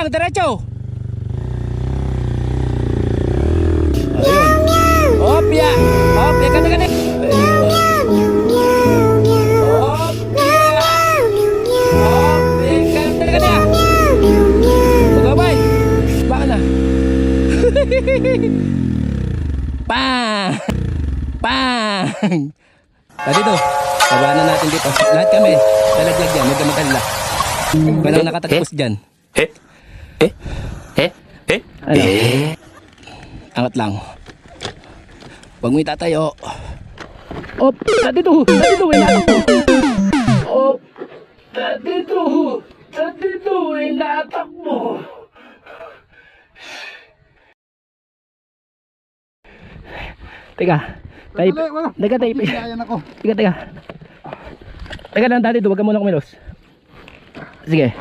lang, diretso. Ayun. Opya. Opya, ganda. Opya. Opya, ganda. Magabay. Baka na. Pang! Pang! Dito, tabanan natin dito. Lahat kami, talaglag yan, huwag kami talala. Walang nakatagpos dyan. Ano? Angat lang. Huwag mo itatayo. Op! Dito, inatak mo. Op! Dito, inatak mo. Teka. Tape. Teka. Teka lang dati, huwag ka muna kumilos. Sige.